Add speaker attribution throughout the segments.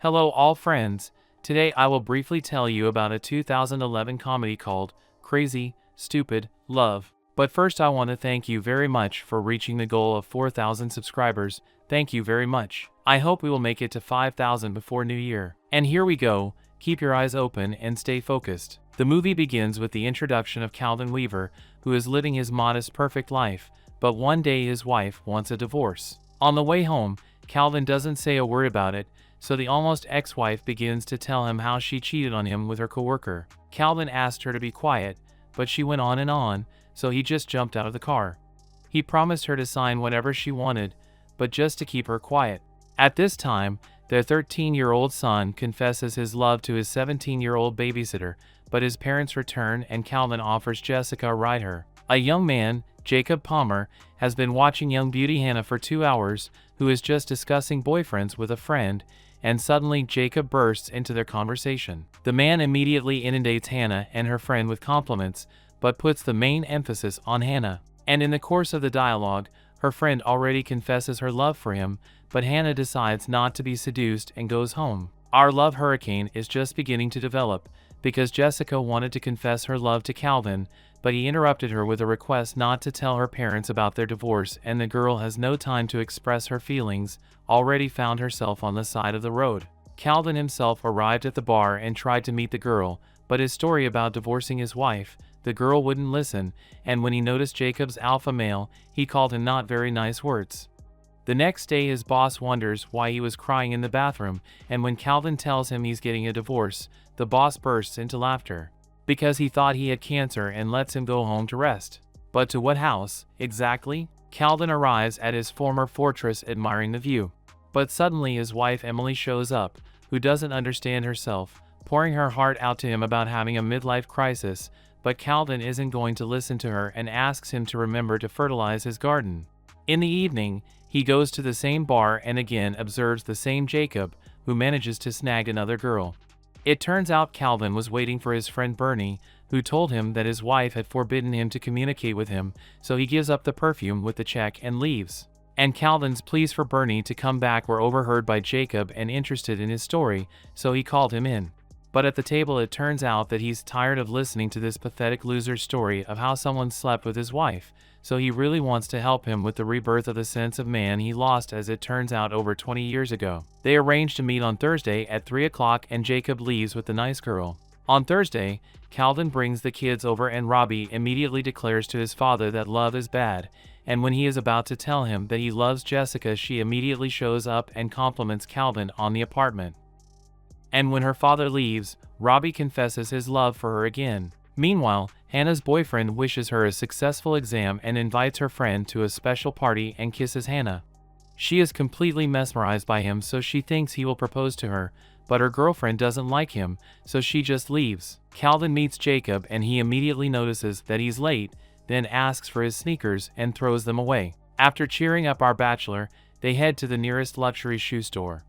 Speaker 1: Hello all friends, today I will briefly tell you about a 2011 comedy called Crazy, Stupid, Love. But first I want to thank you very much for reaching the goal of 4,000 subscribers, thank you very much. I hope we will make it to 5,000 before New Year. And here we go, keep your eyes open and stay focused. The movie begins with the introduction of Calvin Weaver, who is living his modest perfect life, but one day his wife wants a divorce. On the way home, Calvin doesn't say a word about it, so the almost ex-wife begins to tell him how she cheated on him with her coworker. Calvin asked her to be quiet, but she went on, so he just jumped out of the car. He promised her to sign whatever she wanted, but just to keep her quiet. At this time, their 13-year-old son confesses his love to his 17-year-old babysitter, but his parents return and Calvin offers Jessica a ride her. A young man, Jacob Palmer, has been watching young beauty Hannah for 2 hours, who is just discussing boyfriends with a friend, and suddenly Jacob bursts into their conversation. The man immediately inundates Hannah and her friend with compliments, but puts the main emphasis on Hannah. And in the course of the dialogue, her friend already confesses her love for him, but Hannah decides not to be seduced and goes home. Our love hurricane is just beginning to develop, because Jessica wanted to confess her love to Calvin, but he interrupted her with a request not to tell her parents about their divorce, and the girl has no time to express her feelings, already found herself on the side of the road. Calvin himself arrived at the bar and tried to meet the girl, but his story about divorcing his wife, the girl wouldn't listen, and when he noticed Jacob's alpha male, he called him not very nice words. The next day his boss wonders why he was crying in the bathroom, and when Calvin tells him he's getting a divorce, the boss bursts into laughter, because he thought he had cancer and lets him go home to rest. But to what house, exactly? Calvin arrives at his former fortress admiring the view. But suddenly his wife Emily shows up, who doesn't understand herself, pouring her heart out to him about having a midlife crisis, but Calvin isn't going to listen to her and asks him to remember to fertilize his garden. In the evening, he goes to the same bar and again observes the same Jacob, who manages to snag another girl. It turns out Calvin was waiting for his friend Bernie, who told him that his wife had forbidden him to communicate with him, so he gives up the perfume with the check and leaves. And Calvin's pleas for Bernie to come back were overheard by Jacob and interested in his story, so he called him in. But at the table it turns out that he's tired of listening to this pathetic loser's story of how someone slept with his wife, so he really wants to help him with the rebirth of the sense of man he lost as it turns out over 20 years ago. They arrange to meet on Thursday at 3 o'clock and Jacob leaves with the nice girl. On Thursday, Calvin brings the kids over and Robbie immediately declares to his father that love is bad, and when he is about to tell him that he loves Jessica, she immediately shows up and compliments Calvin on the apartment. And when her father leaves, Robbie confesses his love for her again. Meanwhile, Hannah's boyfriend wishes her a successful exam and invites her friend to a special party and kisses Hannah. She is completely mesmerized by him, so she thinks he will propose to her, but her girlfriend doesn't like him, so she just leaves. Calvin meets Jacob and he immediately notices that he's late, then asks for his sneakers and throws them away. After cheering up our bachelor, they head to the nearest luxury shoe store.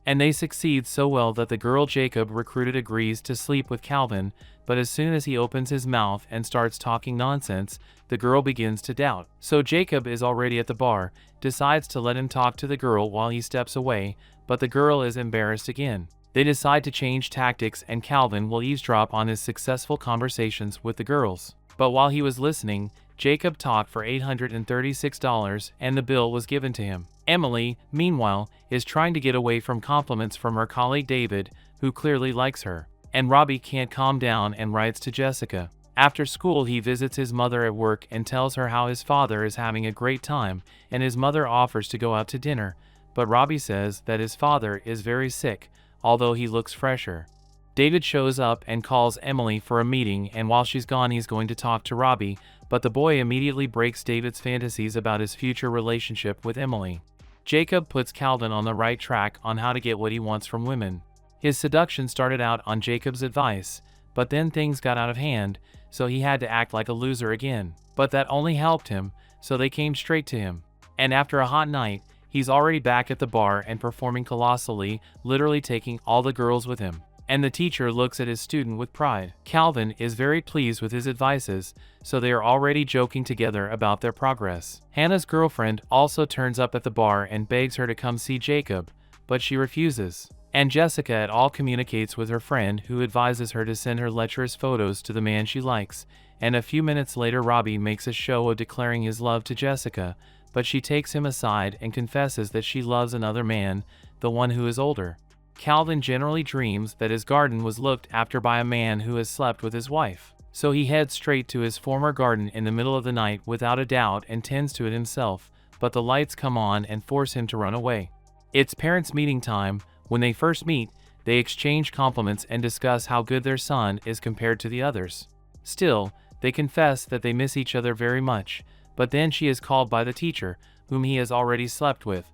Speaker 1: And they succeed so well that the girl Jacob recruited agrees to sleep with Calvin, but as soon as he opens his mouth and starts talking nonsense, the girl begins to doubt. So Jacob is already at the bar, decides to let him talk to the girl while he steps away, but the girl is embarrassed again. They decide to change tactics and Calvin will eavesdrop on his successful conversations with the girls. But while he was listening, Jacob talked for $836 and the bill was given to him. Emily, meanwhile, is trying to get away from compliments from her colleague David, who clearly likes her. And Robbie can't calm down and writes to Jessica. After school he visits his mother at work and tells her how his father is having a great time, and his mother offers to go out to dinner, but Robbie says that his father is very sick, although he looks fresher. David shows up and calls Emily for a meeting, and while she's gone he's going to talk to Robbie, but the boy immediately breaks David's fantasies about his future relationship with Emily. Jacob puts Calvin on the right track on how to get what he wants from women. His seduction started out on Jacob's advice, but then things got out of hand, so he had to act like a loser again. But that only helped him, so they came straight to him. And after a hot night, he's already back at the bar and performing colossally, literally taking all the girls with him. And the teacher looks at his student with pride. Calvin is very pleased with his advices, so they are already joking together about their progress. Hannah's girlfriend also turns up at the bar and begs her to come see Jacob, but she refuses. And Jessica at all communicates with her friend, who advises her to send her lecherous photos to the man she likes, and a few minutes later Robbie makes a show of declaring his love to Jessica, but she takes him aside and confesses that she loves another man, the one who is older. Calvin generally dreams that his garden was looked after by a man who has slept with his wife. So he heads straight to his former garden in the middle of the night without a doubt and tends to it himself, but the lights come on and force him to run away. It's parents' meeting time. When they first meet, they exchange compliments and discuss how good their son is compared to the others. Still, they confess that they miss each other very much, but then she is called by the teacher, whom he has already slept with.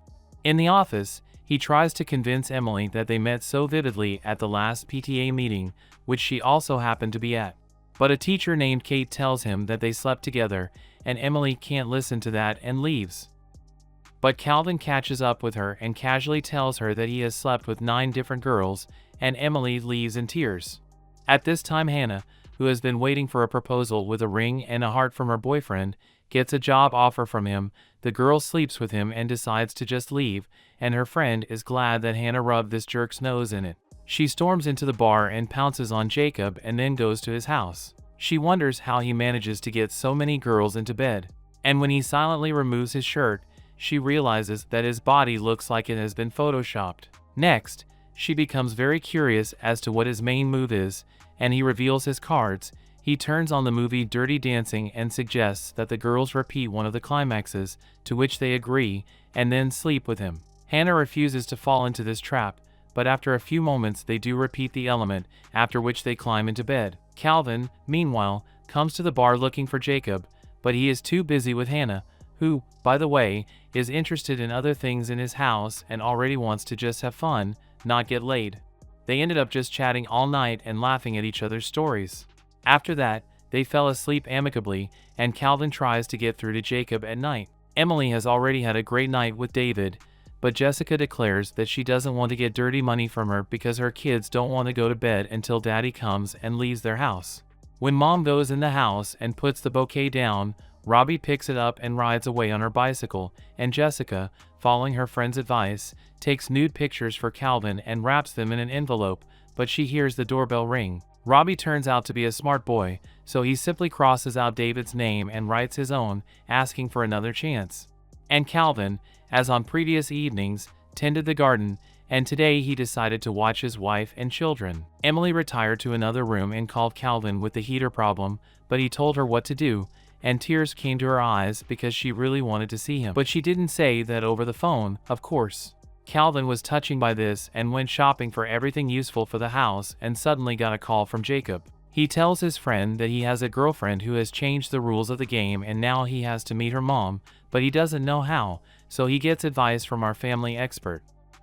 Speaker 1: In the office, he tries to convince Emily that they met so vividly at the last PTA meeting, which she also happened to be at. But a teacher named Kate tells him that they slept together, and Emily can't listen to that and leaves. But Calvin catches up with her and casually tells her that he has slept with 9 different girls, and Emily leaves in tears. At this time Hannah, who has been waiting for a proposal with a ring and a heart from her boyfriend, gets a job offer from him. The girl sleeps with him and decides to just leave, and her friend is glad that Hannah rubbed this jerk's nose in it. She storms into the bar and pounces on Jacob and then goes to his house. She wonders how he manages to get so many girls into bed. And when he silently removes his shirt, she realizes that his body looks like it has been photoshopped. Next, she becomes very curious as to what his main move is, and he reveals his cards. He turns on the movie Dirty Dancing and suggests that the girls repeat one of the climaxes, to which they agree, and then sleep with him. Hannah refuses to fall into this trap, but after a few moments they do repeat the element, after which they climb into bed. Calvin, meanwhile, comes to the bar looking for Jacob, but he is too busy with Hannah, who, by the way, is interested in other things in his house and already wants to just have fun, not get laid. They ended up just chatting all night and laughing at each other's stories. After that, they fell asleep amicably, and Calvin tries to get through to Jacob at night. Emily has already had a great night with David, but Jessica declares that she doesn't want to get dirty money from her because her kids don't want to go to bed until Daddy comes and leaves their house. When Mom goes in the house and puts the bouquet down, Robbie picks it up and rides away on her bicycle, and Jessica, following her friend's advice, takes nude pictures for Calvin and wraps them in an envelope, but she hears the doorbell ring. Robbie turns out to be a smart boy, so he simply crosses out David's name and writes his own, asking for another chance. And Calvin, as on previous evenings, tended the garden, and today he decided to watch his wife and children. Emily retired to another room and called Calvin with the heater problem, but he told her what to do, and tears came to her eyes because she really wanted to see him. But she didn't say that over the phone, of course. Calvin was touched by this and went shopping for everything useful for the house and suddenly got a call from Jacob. He tells his friend that he has a girlfriend who has changed the rules of the game and now he has to meet her mom, but he doesn't know how, so he gets advice from our family expert.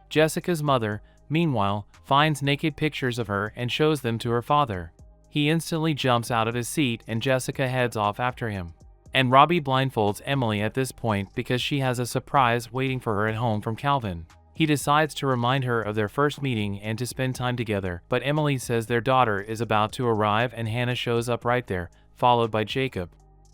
Speaker 1: Jessica's mother, meanwhile, finds naked pictures of her and shows them to her father. He instantly jumps out of his seat and Jessica heads off after him. And Robbie blindfolds Emily at this point because she has a surprise waiting for her at home from Calvin. He decides to remind her of their first meeting and to spend time together, but Emily says their daughter is about to arrive and Hannah shows up right there, followed by Jacob.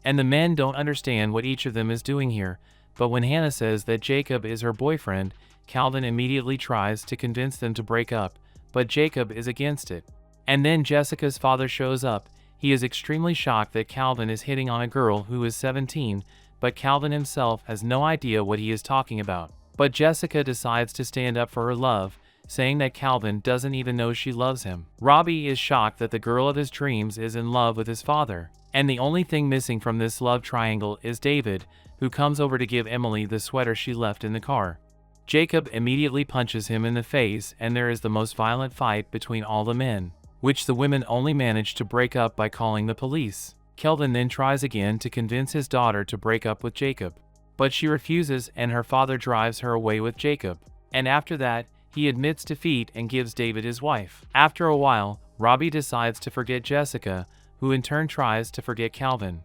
Speaker 1: And the men don't understand what each of them is doing here, but when Hannah says that Jacob is her boyfriend, Calvin immediately tries to convince them to break up, but Jacob is against it. And then Jessica's father shows up. He is extremely shocked that Calvin is hitting on a girl who is 17, but Calvin himself has no idea what he is talking about. But Jessica decides to stand up for her love, saying that Calvin doesn't even know she loves him. Robbie is shocked that the girl of his dreams is in love with his father. And the only thing missing from this love triangle is David, who comes over to give Emily the sweater she left in the car. Jacob immediately punches him in the face and there is the most violent fight between all the men, which the women only manage to break up by calling the police. Calvin then tries again to convince his daughter to break up with Jacob, but she refuses and her father drives her away with Jacob. And after that, he admits defeat and gives David his wife. After a while, Robbie decides to forget Jessica, who in turn tries to forget Calvin.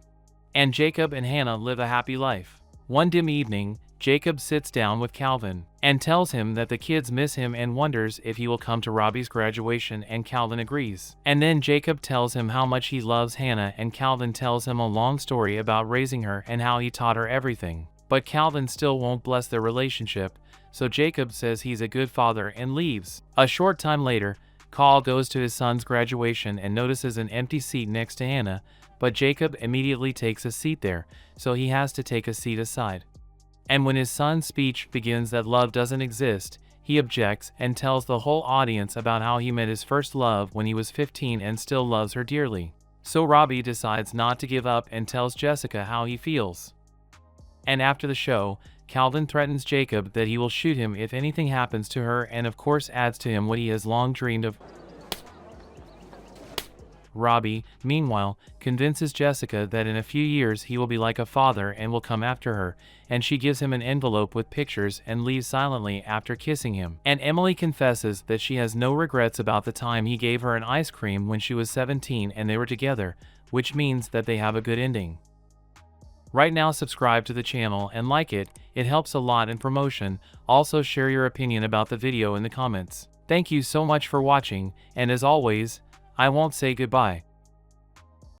Speaker 1: And Jacob and Hannah live a happy life. One dim evening, Jacob sits down with Calvin and tells him that the kids miss him and wonders if he will come to Robbie's graduation, and Calvin agrees. And then Jacob tells him how much he loves Hannah and Calvin tells him a long story about raising her and how he taught her everything. But Calvin still won't bless their relationship, so Jacob says he's a good father and leaves. A short time later, Carl goes to his son's graduation and notices an empty seat next to Hannah, but Jacob immediately takes a seat there, so he has to take a seat aside. And when his son's speech begins that love doesn't exist, he objects and tells the whole audience about how he met his first love when he was 15 and still loves her dearly. So Robbie decides not to give up and tells Jessica how he feels. And after the show, Calvin threatens Jacob that he will shoot him if anything happens to her, and of course adds to him what he has long dreamed of. Robbie, meanwhile, convinces Jessica that in a few years he will be like a father and will come after her, and she gives him an envelope with pictures and leaves silently after kissing him. And Emily confesses that she has no regrets about the time he gave her an ice cream when she was 17 and they were together, which means that they have a good ending. Right now, subscribe to the channel and like it helps a lot in promotion. Also share your opinion about the video in the comments. Thank you so much for watching, and as always, I won't say goodbye.